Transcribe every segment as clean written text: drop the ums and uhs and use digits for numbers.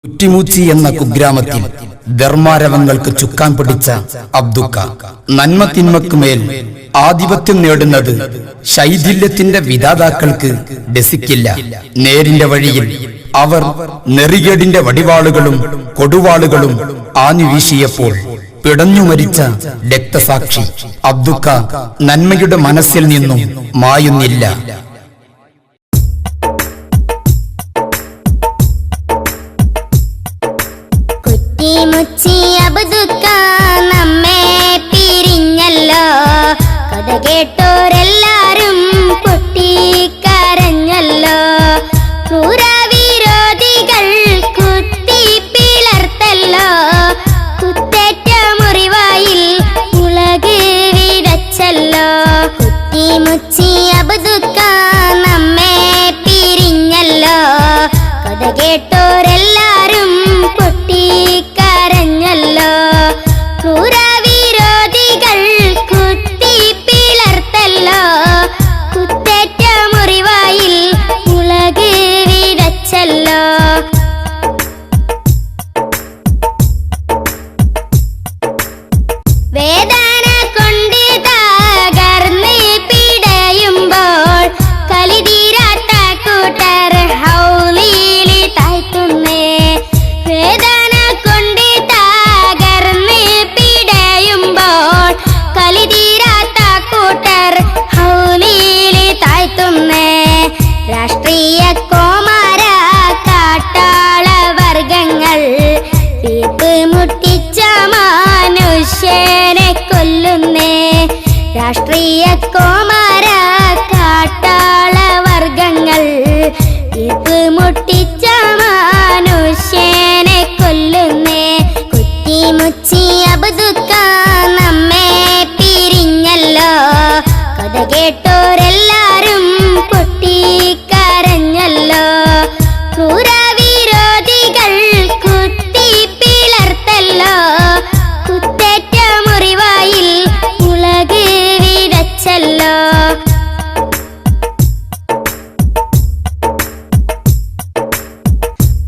കുറ്റിമൂച്ചി എന്ന കുഗ്രാമത്തിൽ ധർമാരവങ്ങൾക്ക് ചുക്കാൻ പിടിച്ച അബ്ദുക്ക നന്മ തിന്മക്കുമേൽ ആധിപത്യം നേടുന്നത് ശൈഥില്യത്തിന്റെ വിധാതാക്കൾക്ക് രസിക്കില്ല. നേരിന്റെ വഴിയിൽ അവർ നെറികേടിന്റെ വടിവാളുകളും കൊടുവാളുകളും ആഞ്ഞു വീശിയപ്പോൾ പിടഞ്ഞു മരിച്ച രക്തസാക്ഷി അബ്ദുക്ക നന്മയുടെ മനസ്സിൽ നിന്നും മായുന്നില്ല. കുറ്റിമുച്ചി അബ്ദുക്ക നമ്മെ പിരിഞ്ഞല്ലോ, കഥ കേട്ടോരെല്ലാരും പൊട്ടിക്കരഞ്ഞല്ലോ. ക്രൂരവിരോധികൾ കുത്തി പിളർത്തല്ലോ, കുത്തേറ്റ മുറിവായിൽ മുളക് വിതച്ചല്ലോ. കുറ്റിമുച്ചി അബ്ദുക്ക നമ്മെ പിരിഞ്ഞല്ലോ, കഥ കേട്ടോരെല്ലാരും പൊട്ടിക്കരഞ്ഞല്ലോ. ക്രൂരവിരോധികൾ കുത്തി പിളർത്തല്ലോ, കുത്തേറ്റ മുറിവായിൽ മുളക് വിതച്ചല്ലോ. വേദന കൊണ്ട് തകർന്ന് പിടയുമ്പോൾ കലിതീരാത്ത കൂട്ടർ ഹൗലിൽ താഴ്ത്തുന്നേ. വേദന കൊണ്ട് തകർന്ന് പിടയുമ്പോൾ കലിതീരാത്ത കൂട്ടർ ഹൗലിൽ താഴ്ത്തുന്നേ. രാഷ്ട്രീയ കോമാര കാട്ടാള വർഗങ്ങൾ തീപ്പ് മുട്ടിച്ച മനുഷ്യനെ കൊല്ലുന്നേ. രാഷ്ട്രീയ കോമാര കാട്ടാള വർഗങ്ങൾ തീപ്പ് മുട്ടിച്ച മനുഷ്യനെ കൊല്ലുന്നേ. കുറ്റിമുച്ചി അബ്ദുക്ക നമ്മെ പിരിഞ്ഞല്ലോ, കഥ കേട്ടോരെല്ലാരും പൊട്ടിക്കരഞ്ഞല്ലോ. ക്രൂരവിരോധികൾ കുത്തി പിളർത്തല്ലോ, കുത്തേറ്റ മുറിവായിൽ മുളക് വിതച്ചല്ലോ.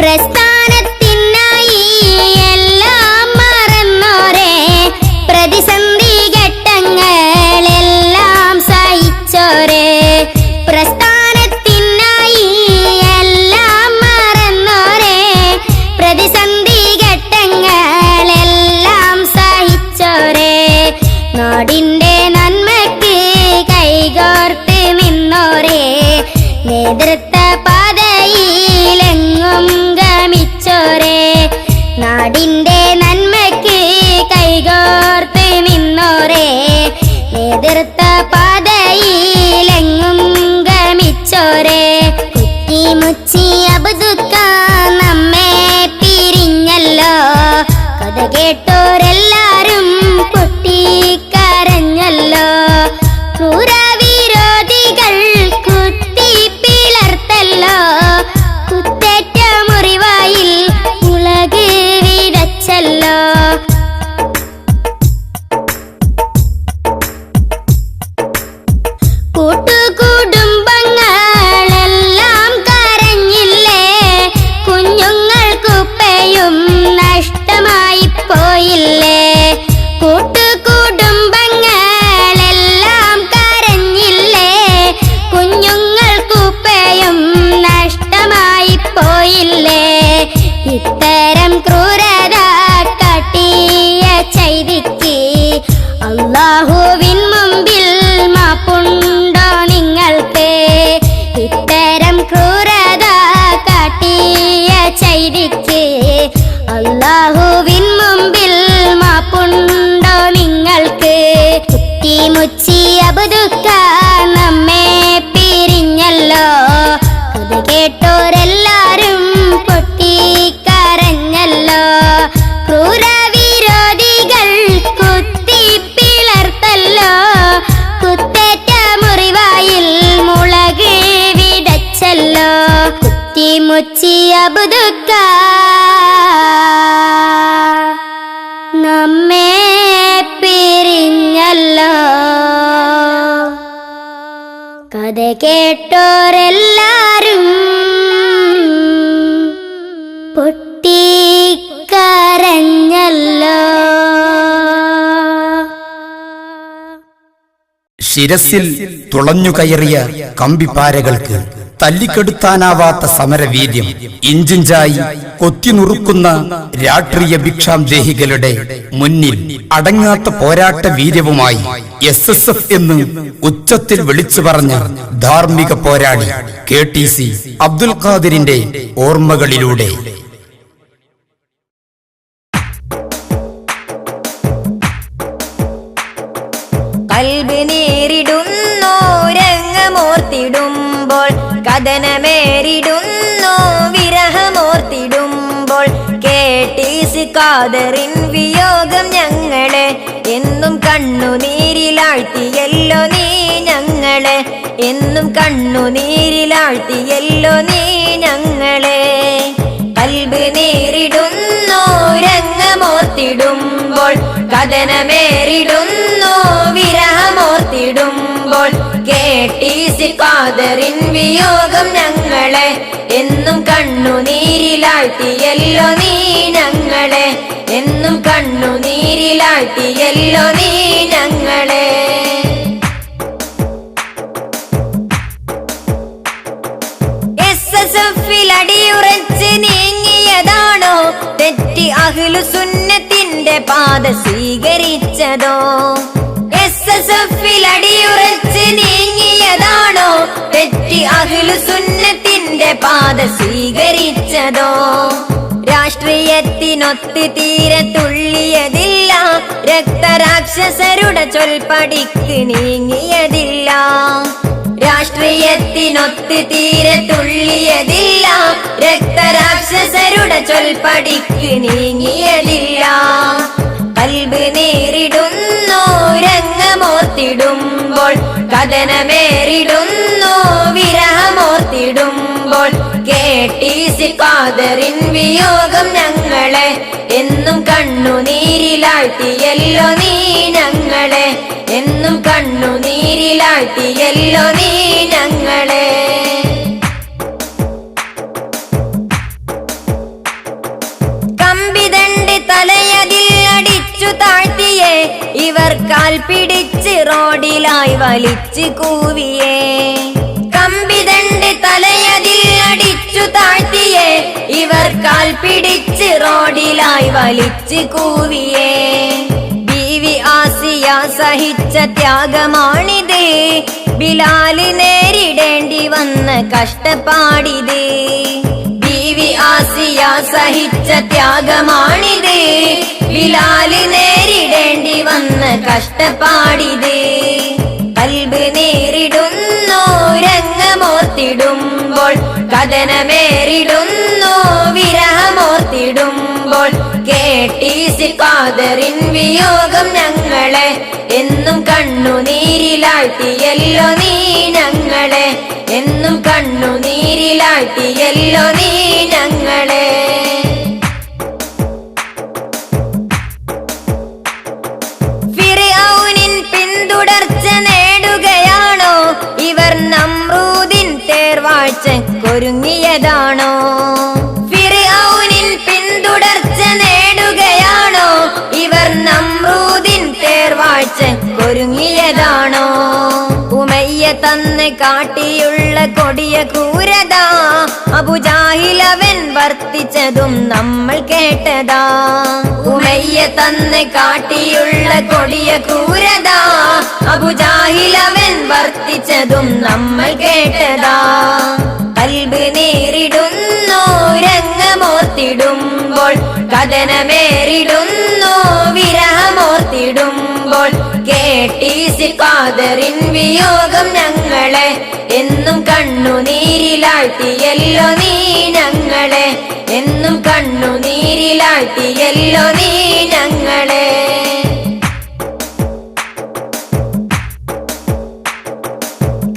പ്രസ്ഥാനത്തിനായി എല്ലാം മറന്നോരെ, പ്രതിസന്ധി ഘട്ടങ്ങളെല്ലാം സഹിച്ചോരെ. പ്രസ്ഥാനത്തിനായി എല്ലാം മറന്നോരെ, പ്രതിസന്ധി ഘട്ടങ്ങളെല്ലാം സഹിച്ചോരെ. നാടിന്റെ നന്മയ്ക്ക് കൈകോർത്ത് നിന്നോരെ, നേതൃത്വ പാതയിലെങ്ങും ഗമിച്ചോരെ. നാടിന്റെ നന്മയ്ക്ക് കൈകോർത്ത് നിന്നോരെ, നേതൃത്വ പാതയിലെങ്ങും ഗമിച്ചോരെ. കുറ്റിമുച്ചി അബ്ദുക്ക നമ്മെ പിരിഞ്ഞല്ലോ, കഥ കേട്ടോരെല്ലാരും പൊട്ടിക്കരഞ്ഞല്ലോ. ക്രൂരവിരോധികൾ കുത്തി പിളർത്തല്ലോ, കുത്തേറ്റ മുറിവായിൽ മുളക് വിതച്ചല്ലോ. കൂട്ടുകുടുംബങ്ങളെല്ലാം കരഞ്ഞില്ലേ, കുഞ്ഞുങ്ങൾക്കുപ്പയും നഷ്ടമായി പോയില്ലേ. കൂട്ടുകുടുംബങ്ങളെല്ലാം കരഞ്ഞില്ലേ, കുഞ്ഞുങ്ങൾക്കുപ്പയും നഷ്ടമായി പോയില്ലേ. ഇത്തരം ക്രൂരത കാട്ടിയ ചെയ്തിക്ക് അല്ലാഹുവിൻ മുമ്പിൽ മാപ്പുണ്ടോ നിങ്ങൾക്ക്? ഇത്തരം ക്രൂരത കാട്ടിയ ചെയ്തിക്ക് അല്ലാഹുവിൻ മുമ്പിൽ മാപ്പുണ്ടോ നിങ്ങൾക്ക്? കുറ്റിമുച്ചി അബ്ദുക്ക നമ്മെ പിരിഞ്ഞല്ലോ, കഥ കേട്ടോരെല്ലാരും പൊട്ടിക്കരഞ്ഞല്ലോ. ക്രൂരവിരോധികൾ കുത്തി പിളർത്തല്ലോ, കുത്തേറ്റ മുറിവായിൽ മുളക് വിതച്ചല്ലോ. കുറ്റിമുച്ചി അബ്ദുക്ക നമ്മെ പിരിഞ്ഞല്ലോ, കഥ കേട്ടോരെല്ലാരും പൊട്ടി ശിരസിൽ തുളഞ്ഞുകയറിയ കമ്പിപ്പാരകൾക്ക് തല്ലിക്കെടുത്താനാവാത്ത സമരവീര്യം, ഇഞ്ചിഞ്ചായി കൊത്തിനുറുക്കുന്ന രാഷ്ട്രീയ ഭിക്ഷാംദേഹികളുടെ മുന്നിൽ അടങ്ങാത്ത പോരാട്ട വീര്യവുമായി SSF എന്ന് ഉച്ചത്തിൽ വിളിച്ചു പറഞ്ഞ ധാർമ്മിക പോരാളി KTC അബ്ദുൽ ഖാദിറിന്റെ ഓർമ്മകളിലൂടെ. കൽബ് നേരിടുന്നു രംഗമോർത്തിടുമ്പോൾ, കഥനമേറിടുന്നു വിരഹമോർത്തിടുമ്പോൾ, KTC ഖാദറിൻ വിയോഗം ഞങ്ങളെ എന്നും കണ്ണുനീരിലാഴ്ത്തിയല്ലോ നീ ഞങ്ങളെ, എന്നും കണ്ണുനീരിലാഴ്ത്തിയല്ലോ നീ ഞങ്ങളെ. കൽബ് നേരിടുന്നു രംഗമോർത്തിടുമ്പോൾ, കഥനമേറിടുന്നു വിരഹമോർത്തിടുമ്പോൾ, KTC ഖാദറിൻ വിയോഗം ഞങ്ങളെ എന്നും കണ്ണുനീരിലാഴ്ത്തിയല്ലോ നീ ഞങ്ങളെ, എന്നും കണ്ണുനീരിലാഴ്ത്തിയല്ലോ നീ ഞങ്ങളെ. SSFിൽ അടിയുറച്ച് നീങ്ങിയതാണോ തെറ്റി അഹ്ലുസുന്നത്തിന്റെ പാത സ്വീകരിച്ചതോ? SSFിൽ അടിയുറച്ച് നീങ്ങിയതാണോ തെറ്റി അഹ്ലുസുന്നത്തിന്റെ പാത സ്വീകരിച്ചതോ? രാഷ്ട്രീയത്തിനൊത്ത് തീരെ തുള്ളിയതില്ല, രക്തരാക്ഷസരുടെ ചൊൽപ്പടിക്ക് നീങ്ങിയതില്ല. രാഷ്ട്രീയത്തിനൊത്ത് തീരെ തുള്ളിയതില്ല, രക്തരാക്ഷസരുടെ ചൊൽപ്പടിക്ക് നീങ്ങിയതില്ല. കൽബ് നേരിടുന്നു രംഗമോർത്തിടുമ്പോൾ, കഥനമേറിടുന്നു വിരഹമോർത്തിടുമ്പോൾ, KTC ഖാദറിൻ വിയോഗം ഞങ്ങളെ എന്നും കണ്ണുനീരിലാഴ്ത്തിയല്ലോ നീ ഞങ്ങളെ, എന്നും കണ്ണുനീരിലാഴ്ത്തിയല്ലോ നീ ഞങ്ങളെ. കമ്പിതണ്ട് തലയതിൽ അടിച്ചു താഴ്ത്തിയേ ഇവർ കാൽ പിടിച്ച് റോഡിലായി വലിച്ചു കൂവിയേ. കമ്പിതണ്ട് തലയതിൽ അടിച്ചു താഴ്ത്തിയേ ഇവർ കാൽ പിടിച്ച് റോഡിലായി വലിച്ചു കൂവിയേ. ബീവി ആസിയ സഹിച്ച ത്യാഗമാണിത്, ബിലാല് നേരിടേണ്ടി വന്ന കഷ്ടപ്പാടിത്. ബീവി ആസിയ സഹിച്ച ത്യാഗമാണിത്, ബിലാല് നേരിടേണ്ടി വന്ന കഷ്ടപ്പാടിത്. കൽബ് നേരിടുന്നു രംഗമോർത്തിടുമ്പോൾ, കഥനമേറിടുന്നു വിരഹമോർത്തിടുമ്പോൾ, KTC ഖാദറിൻ വിയോഗം ഞങ്ങളെ എന്നും കണ്ണുനീരിലാഴ്ത്തിയല്ലോ നീ ഞങ്ങളെ, എന്നും കണ്ണുനീരിലാഴ്ത്തിയല്ലോ നീ ഞങ്ങളെ. ഫിർഔനിൻ പിന്തുടർച്ച നേടുകയാണോ ഇവർ നമ്രൂദിൻ തേർവാഴ്ചക്കൊരുങ്ങിയതാണോ? ഫിർഔനിൻ പിന്തുടർച്ച നേടുകയാണോ ഇവർ നമ്രൂദിൻ തേർവാഴ്ചക്കൊരുങ്ങിയതാണോ? ഉമയ്യ തന്ന് കാട്ടിയുള്ള കൊടിയ ക്രൂരത അബുജാഹിലവൻ വർത്തിച്ചതും നമ്മൾ കേട്ടതാ. ഉമയ്യ തന്ന് കാട്ടിയുള്ള കൊടിയ ക്രൂരത അബുജാഹിലവൻ വർത്തിച്ചതും നമ്മൾ കേട്ടതാ. കൽബ് നേരിടുന്നു രംഗമോർത്തിടുമ്പോൾ, കഥനമേറിടുന്നു വിരഹമോർത്തിടുമ്പോൾ, KTC ഖാദറിൻ വിയോഗം ഞങ്ങളെ എന്നും കണ്ണുനീരിലാഴ്ത്തിയല്ലോ നീ ഞങ്ങളെ, എന്നും കണ്ണുനീരിലാഴ്ത്തിയല്ലോ നീ ഞങ്ങളെ.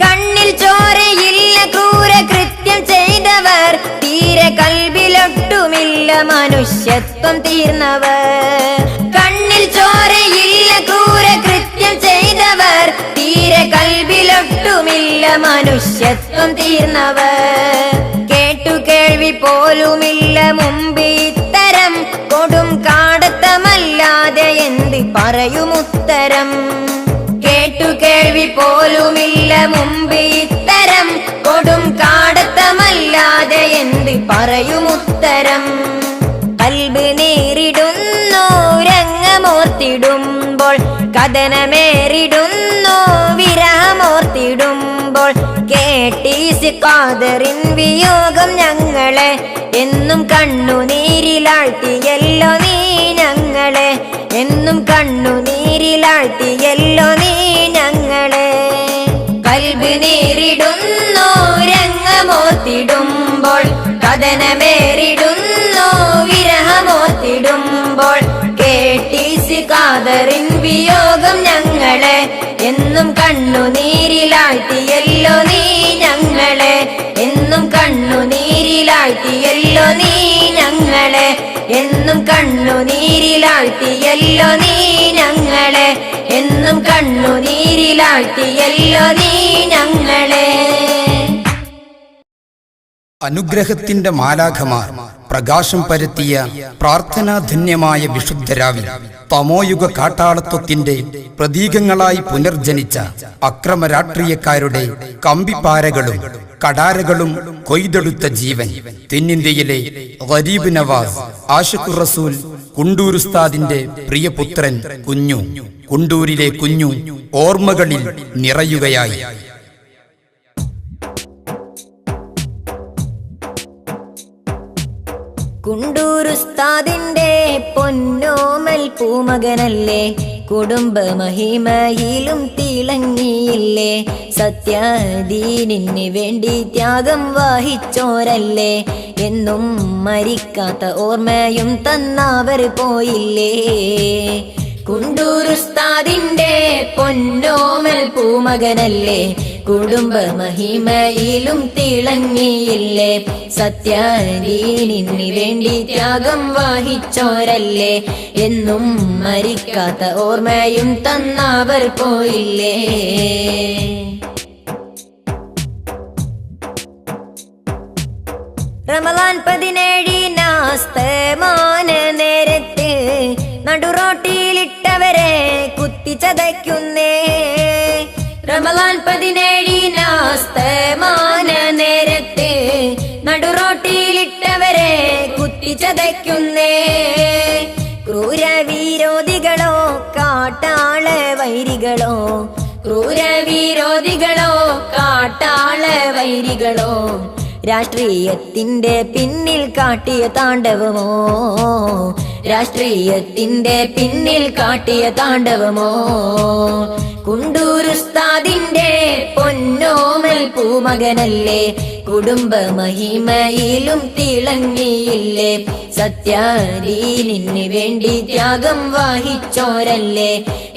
കണ്ണിൽ ചോരയില്ല ക്രൂരകൃത്യം ചെയ്തവർ, തീരെ കൽബിലൊട്ടുമില്ല മനുഷ്യത്വം തീർന്നവർ. കണ്ണിൽ ചോരയില്ല ക്രൂരകൃത്യം ചെയ്തവർ, തീരെ കൽബിലൊട്ടുമില്ല മനുഷ്യത്വം തീർന്നവർ. കേട്ടു കേൾവി പോലുമില്ല മുമ്പ് ഇത്തരം കൊടും കാടത്തമല്ലാതെ എന്ത് പറയുമുത്തരം? കേട്ടു കേൾവി പോലുമില്ല മുമ്പ് ഇത്തരം കൊടും കാടത്തമല്ലാതെ എന്ത് പറയുമുത്തരം. കൽബ് നേരിടുന്നു രംഗമോർത്തിടുമ്പോൾ, കഥനമേറിടുന്നു വിരഹമോർത്തിടുമ്പോൾ. KTC ഖാദറിൻ വിയോഗം ഞങ്ങളെ എന്നും കണ്ണുനീരിലാഴ്ത്തിയല്ലോ നീ ഞങ്ങളെ, എന്നും കണ്ണുനീരിലാഴ്ത്തിയല്ലോ നീ ഞങ്ങളെ. കൽബ് നേരിടുന്നു രംഗമോർത്തിടുമ്പോൾ, കഥനമേറിടുന്നു വിരഹമോർത്തിടുമ്പോൾ. KTC ഖാദറിൻ വിയോഗം ഞങ്ങളെ എന്നും കണ്ണുനീരിലാഴ്ത്തിയല്ലോ നീ ഞങ്ങളെ, എന്നും കണ്ണുനീരിലാഴ്ത്തിയല്ലോ നീ ഞങ്ങളെ, എന്നും കണ്ണുനീരിലാഴ്ത്തിയല്ലോ നീ ഞങ്ങളെ, എന്നും കണ്ണുനീരിലാഴ്ത്തിയല്ലോ നീ ഞങ്ങളെ. അനുഗ്രഹത്തിന്റെ മാലാഖമാർ പ്രകാശം പരത്തിയ പ്രാർത്ഥനാധന്യമായ വിശുദ്ധരാവിൽ തമോയുഗ കാട്ടാളത്വത്തിന്റെ പ്രതീകങ്ങളായി പുനർജനിച്ച അക്രമ രാഷ്ട്രീയക്കാരുടെ കമ്പിപ്പാരകളും കടാരകളും കൊയ്തെടുത്ത ജീവൻ തെന്നിന്ത്യയിലെ ഗരീബ് നവാസ് ആഷിഖുർ റസൂൽ കുണ്ടൂർ ഉസ്താദിന്റെ പ്രിയപുത്രൻ കുഞ്ഞു. കുണ്ടൂരിലെ കുഞ്ഞു ഓർമ്മകളിൽ നിറയുകയായി. കുണ്ടൂരുസ്താദിന്റെ പൊന്നോമൽ പൂമകനല്ലേ, കുടുംബ മഹിമയിലും തിളങ്ങിയില്ലേ. സത്യദീനിന് വേണ്ടി ത്യാഗം വഹിച്ചോരല്ലേ, എന്നും മരിക്കാത്ത ഓർമ്മയും തന്നവർ പോയില്ലേ. കുണ്ടൂരുസ്താദിന്റെ പൊന്നോമൽ പൂമകനല്ലേ, കുടുംബ മഹിമയിലും തിളങ്ങിയില്ലേ. സത്യദീനിന് വേണ്ടി ത്യാഗം വഹിച്ചോരല്ലേ, എന്നും മരിക്കാത്ത ഓർമ്മയും തന്നവർ പോയില്ലേ. റമളാൻ 17 ആസ്തമാന നേരത്ത് നടുറോട്ടിലിട്ടവരെ കുത്തിച്ചതയ്ക്കുന്നേ. റമളാൻ 17 ആസ്തമാന നേരത്ത് നടുറോട്ടിലിട്ടവരെ കുത്തിച്ചതയ്ക്കുന്നേ. ക്രൂരവിരോധികളോ കാട്ടാള വൈരികളോ, ക്രൂരവിരോധികളോ കാട്ടാള വൈരികളോ, രാഷ്ട്രീയത്തിന്റെ പിന്നിൽ കാട്ടിയ താണ്ഡവമോ, രാഷ്ട്രീയത്തിന്റെ പിന്നിൽ കാട്ടിയ താണ്ഡവമോ. കുണ്ടൂരുസ്താദിന്റെ പൊന്നോമൽ പൂമകനല്ലേ, കുടുംബ മഹിമയിലും തിളങ്ങിയില്ലേ. സത്യദീനിന് വേണ്ടി ത്യാഗം വഹിച്ചോരല്ലേ,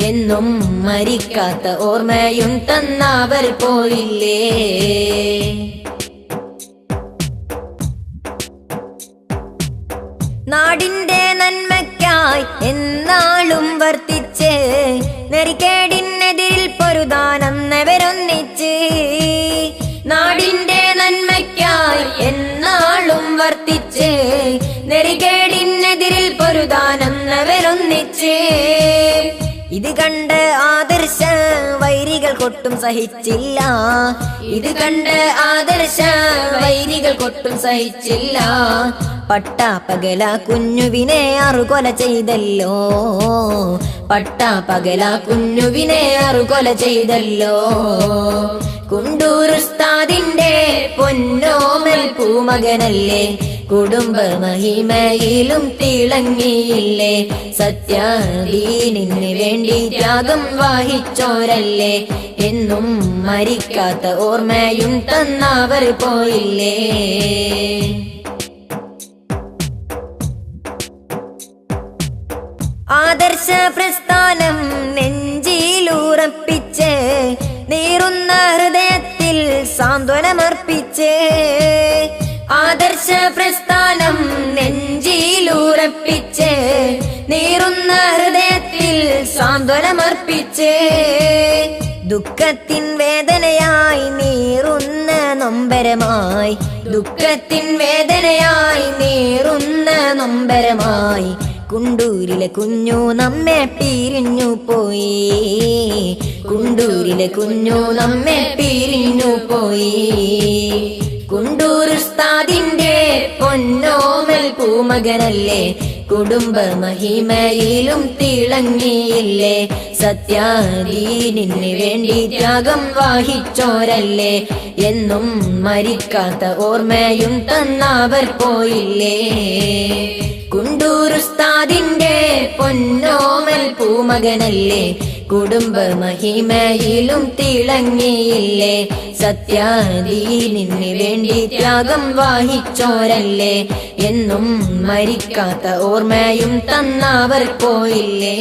എന്നും മരിക്കാത്ത ഓർമ്മയും തന്നവർ പോയില്ലേ. നാടിന്റെ നന്മയ്ക്കായി എന്നാളും വർത്തിച്ച്, നെറികേടിനെതിരിൽ പൊരുതാനം നവരൊന്നിച്ച്. നാടിന്റെ നന്മയ്ക്കായി എന്നാളും വർത്തിച്ച്, നെറികേടിനെതിരിൽ പൊരുതാനം നവരൊന്നിച്ച്. ഇത് കണ്ട് ആദർശ വൈരികൾ കൊട്ടും സഹിച്ചില്ല, ഇത് കണ്ട് ആദർശ വൈരികൾ കൊട്ടും സഹിച്ചില്ല. പട്ടാപ്പകല കുഞ്ഞുവിനെ അറുകൊല ചെയ്തല്ലോ, പട്ടാപ്പകല കുഞ്ഞുവിനെ അറുകൊല ചെയ്തല്ലോ. കുണ്ടൂരുസ്താദിന്റെ പൊന്നോമൽ പൂമകനല്ലേ, കുടുംബ മഹിമയിലും തിളങ്ങിയില്ലേ. സത്യദീനിന് വേണ്ടി ത്യാഗം വഹിച്ചോരല്ലേ, എന്നും മരിക്കാത്ത ഓർമ്മയും തന്നവർ പോയില്ലേ. ആദർശ പ്രസ്ഥാനം നെഞ്ചിലുറപ്പിച്ച്, നീറുന്ന ഹൃദയത്തിൽ സാന്ത്വനമർപ്പിച്ച്. ആദർശ പ്രസ്ഥാനം നെഞ്ചിലുറപ്പിച്ച്, നീറുന്ന ഹൃദയത്തിൽ സാന്ത്വനമർപ്പിച്ച്. ദുഃഖത്തിൻ വേദനയായി നീറുന്ന നൊമ്പരമായി, ദുഃഖത്തിൻ വേദനയായി നീറുന്ന നൊമ്പരമായി. കുണ്ടൂരിലെ കുഞ്ഞു നമ്മെ പിരിഞ്ഞു പോയി, കുണ്ടൂരിലെ കുഞ്ഞു നമ്മെ പിരിഞ്ഞു പോയി. കുണ്ടൂർ ഉസ്താദിന്റെ പൊന്നോമൽ പൂമകനല്ലേ, കുടുംബ മഹിമയിലും തിളങ്ങിയില്ലേ, സത്യാദീനിന് വേണ്ടി ത്യാഗം വഹിച്ചോരല്ലേ, എന്നും മരിക്കാത്ത ഓർമ്മയും തന്നവർ പോയില്ലേ. കുണ്ടൂർ ഉസ്താദിന്റെ പൊന്നോമൽ പൂമകനല്ലേ, കുടുംബ മഹിമയിലും തിളങ്ങിയില്ലേ, സത്യാദീനിന് വേണ്ടി ത്യാഗം വഹിച്ചോരല്ലേ, എന്നും മരിക്കാത്ത ഓർമ്മയും തന്നവർ പോയില്ലേ.